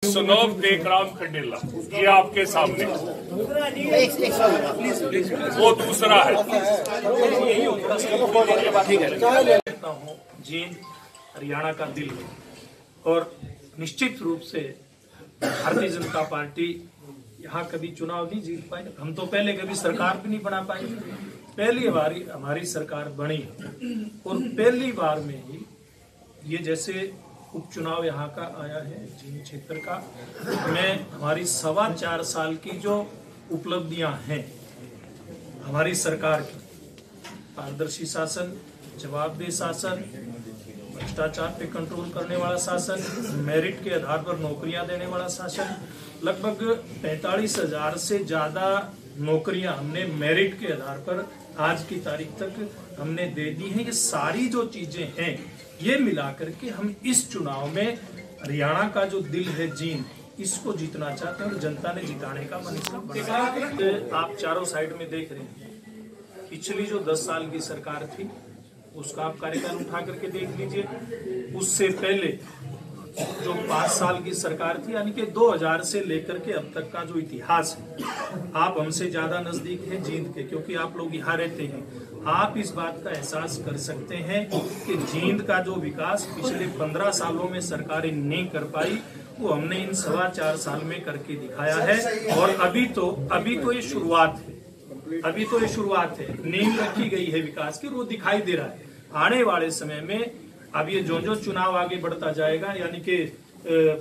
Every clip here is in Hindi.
सुनोब टेकराम खंडेला, ये आपके सामने वो दूसरा है। जींद हरियाणा का दिल है और निश्चित रूप से भारतीय जनता पार्टी यहाँ कभी चुनाव नहीं जीत पाई। हम तो पहले कभी सरकार भी नहीं बना पाए। पहली बार हमारी सरकार बनी और पहली बार में ही ये जैसे उपचुनाव यहाँ का आया है जींद क्षेत्र का, में हमारी 4.25 साल की जो उपलब्धियां हैं हमारी सरकार की, पारदर्शी शासन, जवाबदेह शासन, भ्रष्टाचार पे कंट्रोल करने वाला शासन, मेरिट के आधार पर नौकरियां देने वाला शासन, लगभग 45,000 से ज्यादा नौकरियां हमने मेरिट के आधार पर आज की तारीख तक हमने दे दी हैं। ये सारी जो चीजें हैं ये मिलाकर के हम इस चुनाव में हरियाणा का जो दिल है जींद, इसको जीतना चाहते हैं और जनता ने जिताने का मन इसका बना। आप चारों साइड में देख रहे हैं, पिछली जो 10 साल की सरकार थी उसका आप कार्यकाल उठा करके देख लीजिए। उससे पहले जो 5 साल की सरकार थी, यानी कि 2000 से लेकर के अब तक का जो इतिहास है, आप हमसे ज्यादा नजदीक हैं जींद के, क्योंकि आप लोग यहाँ रहते हैं। आप इस बात का एहसास कर सकते हैं कि जींद का जो विकास पिछले 15 सालों में सरकारें नहीं कर पाई, वो हमने इन 4.25 साल में करके दिखाया है। और अभी तो ये शुरुआत है, अभी तो ये शुरुआत है, नींव रखी गई है विकास की और वो दिखाई दे रहा है। आने वाले समय में अब ये जो चुनाव आगे बढ़ता जाएगा, यानी कि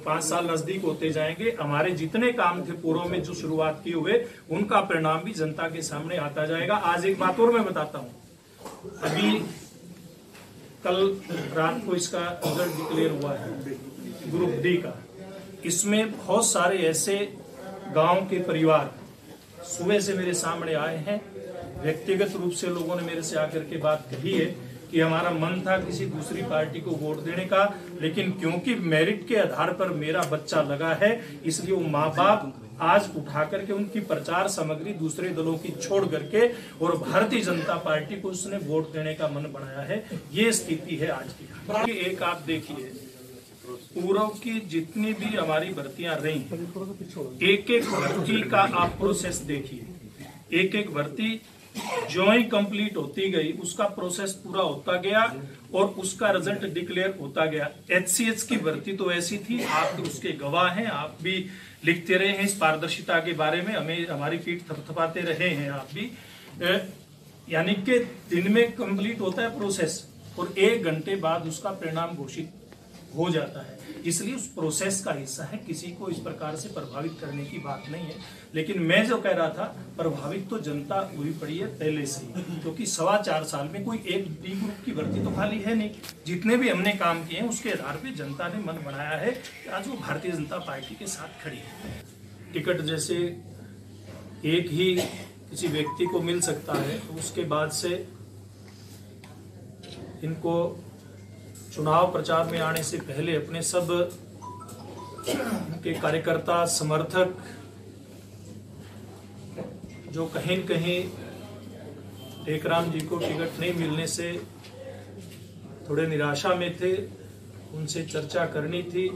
5 साल नजदीक होते जाएंगे, हमारे जितने काम थे पूर्व में जो शुरुआत किए हुए, उनका परिणाम भी जनता के सामने आता जाएगा। आज एक बात और मैं बताता हूँ, अभी कल रात को इसका रिजल्ट डिक्लेयर हुआ है ग्रुप डी का। इसमें बहुत सारे ऐसे गांव के परिवार सुबह से मेरे सामने आए हैं। व्यक्तिगत रूप से लोगों ने मेरे से आकर के बात कही है कि हमारा मन था किसी दूसरी पार्टी को वोट देने का, लेकिन क्योंकि मेरिट के आधार पर मेरा बच्चा लगा है, इसलिए वो माँ बाप आज उठा करके उनकी प्रचार सामग्री दूसरे दलों की छोड़ करके और भारतीय जनता पार्टी को उसने वोट देने का मन बनाया है। ये स्थिति है आज की। एक आप देखिए, पूर्व की जितनी भी हमारी भर्तियां रही, एक एक भर्ती का आप प्रोसेस देखिए। एक एक भर्ती जो ही कंप्लीट होती गई, उसका प्रोसेस पूरा होता गया और उसका रिजल्ट डिक्लेयर होता गया। HCH की भर्ती तो ऐसी थी, आप उसके गवाह हैं, आप भी लिखते रहे हैं इस पारदर्शिता के बारे में, हमें हमारी पीठ थपथपाते रहे हैं आप भी। यानी कि दिन में कंप्लीट होता है प्रोसेस और 1 घंटे बाद उसका परिणाम घोषित हो जाता है। इसलिए उस प्रोसेस का हिस्सा है, किसी को इस प्रकार से प्रभावित करने की बात नहीं है। लेकिन मैं जो कह रहा था, प्रभावित तो जनता हुई पड़ी है पहले से ही, क्योंकि 4.25 साल में कोई एक डी ग्रुप की भर्ती तो खाली है नहीं। जितने भी हमने काम किए हैं उसके आधार पे जनता ने मन बनाया है कि आज वो भारतीय जनता पार्टी के साथ खड़ी है। टिकट जैसे एक ही किसी व्यक्ति को मिल सकता है, तो उसके बाद से इनको चुनाव प्रचार में आने से पहले अपने सब के कार्यकर्ता, समर्थक जो कहीं न कहीं टेकराम जी को टिकट नहीं मिलने से थोड़े निराशा में थे, उनसे चर्चा करनी थी,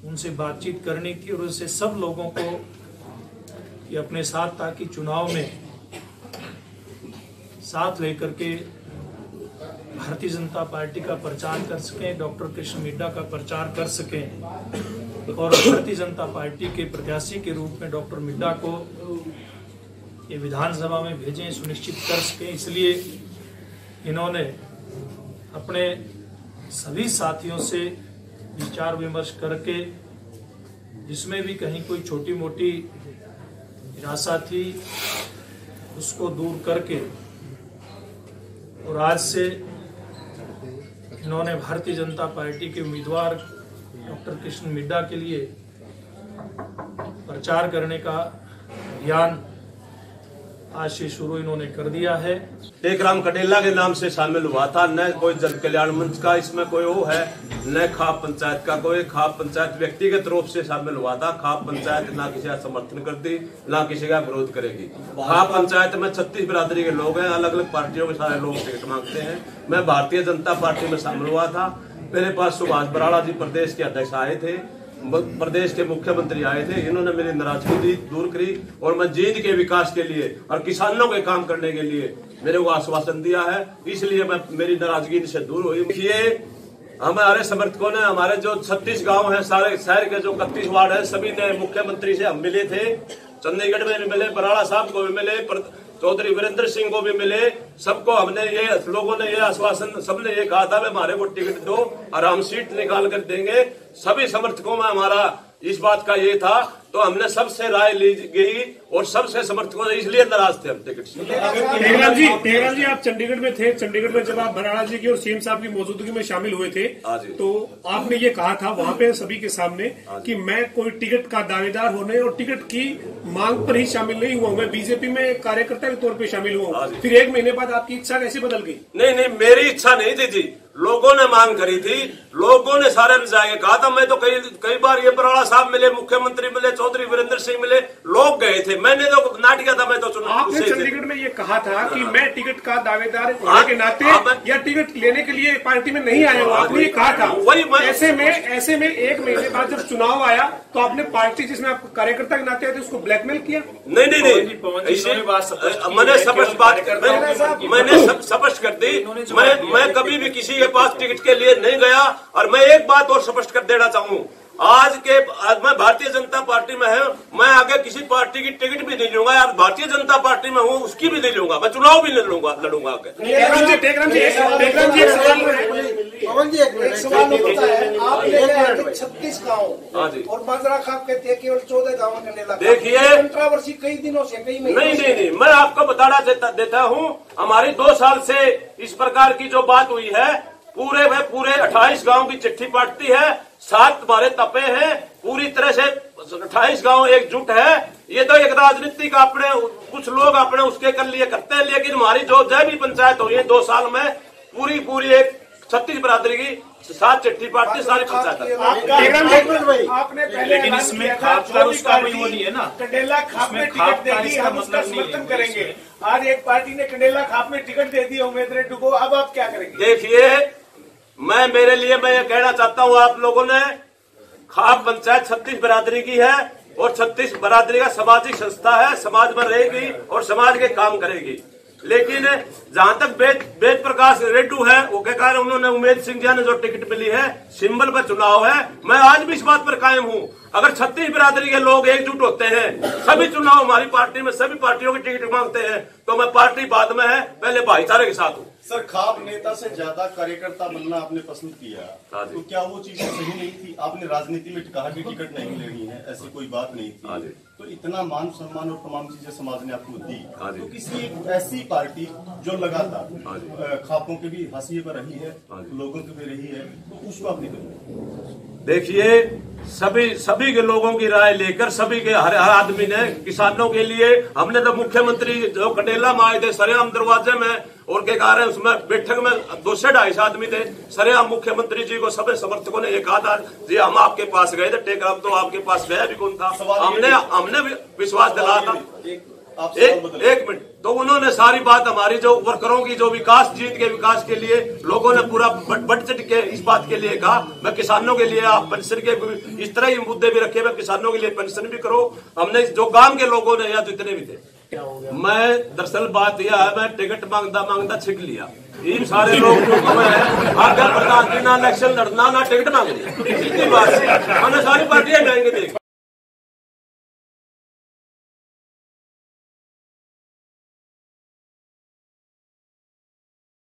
उनसे बातचीत करनी थी और उससे सब लोगों को ये अपने साथ, ताकि चुनाव में साथ लेकर के भारतीय जनता पार्टी का प्रचार कर सकें, डॉक्टर कृष्ण मिड्डा का प्रचार कर सकें और भारतीय जनता पार्टी के प्रत्याशी के रूप में डॉक्टर मिड्डा को ये विधानसभा में भेजें, सुनिश्चित कर सकें। इसलिए इन्होंने अपने सभी साथियों से विचार विमर्श करके, जिसमें भी कहीं कोई छोटी मोटी निराशा थी, उसको दूर करके और आज से इन्होंने भारतीय जनता पार्टी के उम्मीदवार डॉक्टर कृष्ण मिड्डा के लिए प्रचार करने का अभियान आज से शुरू इन्होंने कर दिया है। टेकराम खंडेला के नाम से शामिल हुआ था, न कोई जन कल्याण मंच का इसमें कोई वो है, न खाप पंचायत का कोई। खाप पंचायत व्यक्तिगत रूप से शामिल हुआ था। खाप पंचायत ना किसी का समर्थन करती, ना किसी का विरोध करेगी। खाप पंचायत में 36 बिरादरी के लोग हैं, अलग अलग पार्टियों के सारे लोग टिकट मांगते हैं। मैं भारतीय जनता पार्टी में शामिल हुआ था। मेरे पास सुभाष बराड़ा जी प्रदेश के अध्यक्ष आए थे। प्रदेश के मुख्यमंत्री आए थे, इन्होंने मेरी नाराजगी दूर करी और मैं जींद के विकास के लिए और किसानों के काम करने के लिए मेरे को आश्वासन दिया है, इसलिए मैं मेरी नाराजगी से दूर हुई। देखिए, हमारे समर्थकों ने, हमारे जो 36 गांव हैं, सारे शहर के जो 31 वार्ड है, सभी ने मुख्यमंत्री से हम मिले थे। चंडीगढ़ में भी मिले, बराड़ा साहब को भी मिले, चौधरी वीरेंद्र सिंह को भी मिले। सबको हमने लोगों ने ये आश्वासन, सबने ये कहा था हमारे को टिकट दो और हम सीट निकाल कर देंगे। सभी समर्थकों में हमारा इस बात का ये था, तो हमने सबसे राय ली गई और सबसे समर्थकों से इसलिए नाराज थे हम टिकट से। टेकराम जी, आप चंडीगढ़ में थे। चंडीगढ़ में जब आप बराड़ा जी की और सीएम साहब की मौजूदगी में शामिल हुए थे, तो आपने ये कहा था वहां पे सभी के सामने कि मैं कोई टिकट का दावेदार होने और टिकट की मांग पर ही शामिल नहीं हुआ, मैं बीजेपी में एक कार्यकर्ता के तौर पर शामिल हुआ। फिर 1 महीने बाद आपकी इच्छा कैसे बदल गई? नहीं, मेरी इच्छा नहीं थी जी, लोगों ने मांग करी थी। लोगों ने सारे जाके कहा था। मैं तो कई बार ये बराड़ा साहब मिले, मुख्यमंत्री मिले, चौधरी वीरेंद्र सिंह मिले, लोग गए थे। मैंने तो नाटिका था, मैं तो चुनाव। आपने चंडीगढ़ में ये कहा था कि मैं टिकट का दावेदार होने के नाते या टिकट लेने के लिए पार्टी में नहीं आया हूँ, आपने ये कहा था। वही ऐसे में 1 महीने बाद जब चुनाव आया तो आपने पार्टी जिसमें आप कार्यकर्ता के नाते आए थे उसको ब्लैकमेल किया? नहीं, मैंने स्पष्ट कर दी। मैं कभी भी किसी के पास टिकट के लिए नहीं गया। और मैं एक बात और स्पष्ट कर देना चाहूँ, आज मैं भारतीय जनता पार्टी में है, मैं आगे किसी पार्टी की टिकट भी नहीं लूंगा। यार, भारतीय जनता पार्टी में हूँ, उसकी भी नहीं लूंगा, मैं चुनाव भी नहीं लड़ूंगा आगे। टेकराम जी, एक सवाल होता है, आप ले गए 36 गाँव और बाजरा खाप कहते हैं केवल 14 गाँव कंडेला। देखिए, कंट्रोवर्सी कई दिनों से, कई महीने नहीं, मैं आपको बताना देता हूँ, हमारी 2 साल से इस प्रकार की जो बात हुई है, पूरे 28 गांव की चिट्ठी पाटती है, 7 हमारे तपे हैं, पूरी तरह से 28 गांव एकजुट है। ये तो एक राजनीतिक अपने कुछ लोग अपने उसके कर लिए करते हैं, लेकिन हमारी जो भी पंचायत हुई है 2 साल में, पूरी एक 36 बरादरी की 7 चिट्ठी पाटती, सारी पंचायत। आपने पहले, लेकिन इसमें खाप का उसका कोई वो नहीं है ना, कंडेला खाप में टिकट दे दी, हम उसका समर्थन करेंगे। आज एक पार्टी ने कंडेला खाप में टिकट दे दी उम्मीद रेड्डी को, अब आप क्या करेंगे? देखिए, मैं ये कहना चाहता हूँ, आप लोगों ने, खाप पंचायत 36 बरादरी की है और 36 बरादरी का सामाजिक संस्था है, समाज में रहेगी और समाज के काम करेगी। लेकिन जहां तक वेद प्रकाश रेड्डू है, वो क्या कह रहे, उन्होंने उमेद सिंह जी ने जो टिकट मिली है, सिंबल पर चुनाव है। मैं आज भी इस बात पर कायम हूँ, अगर 36 बिरादरी के लोग एकजुट होते हैं, सभी चुनाव हमारी पार्टी में सभी पार्टियों की टिकट मांगते हैं, तो मैं पार्टी बाद में है, पहले भाईचारे के साथ हूँ। सर, खाप नेता से ज्यादा कार्यकर्ता बनना आपने पसंद किया, तो क्या वो चीजें सही नहीं थी? आपने राजनीति में कहा कि टिकट नहीं लेनी है, ऐसी कोई बात नहीं थी, तो इतना मान सम्मान और तमाम चीजें समाज ने आपको दी, तो किसी एक ऐसी पार्टी जो लगातार खापों के भी हाशिए पर रही है, लोगों की भी रही है, तो उसको आप नहीं। देखिए, सभी के लोगों की राय लेकर, सभी के हर आदमी ने, किसानों के लिए हमने तो मुख्यमंत्री जो कंडेला में आए थे सरेआम दरवाजे में, और के कह रहे हैं उसमें बैठक में 200-250 आदमी थे, सरेआम मुख्यमंत्री जी को सभी समर्थकों ने ये कहा था जी हम आपके पास गए थे, टेकराम तो आपके पास गया भी कौन था, हमने भी विश्वास दिलाया था। एक मिनट, तो उन्होंने सारी बात हमारी जो वर्करों की जो विकास, जीत के विकास के लिए लोगों ने पूरा बढ़ चढ़ के इस बात के लिए कहा, मैं किसानों के लिए आप पेंशन के इस तरह ही मुद्दे भी रखे, मैं किसानों के लिए पेंशन भी करो। हमने जो गांव के लोगों ने या जितने भी थे, मैं दरअसल बात यह है, मैं टिकट मांगता छिक लिया। इन सारे लोग जो आगे प्रधानमंत्री ना इलेक्शन लड़ना ना टिकट मांगनी, सीधी बात है, मैंने सारी पार्टियां जाएंगे देख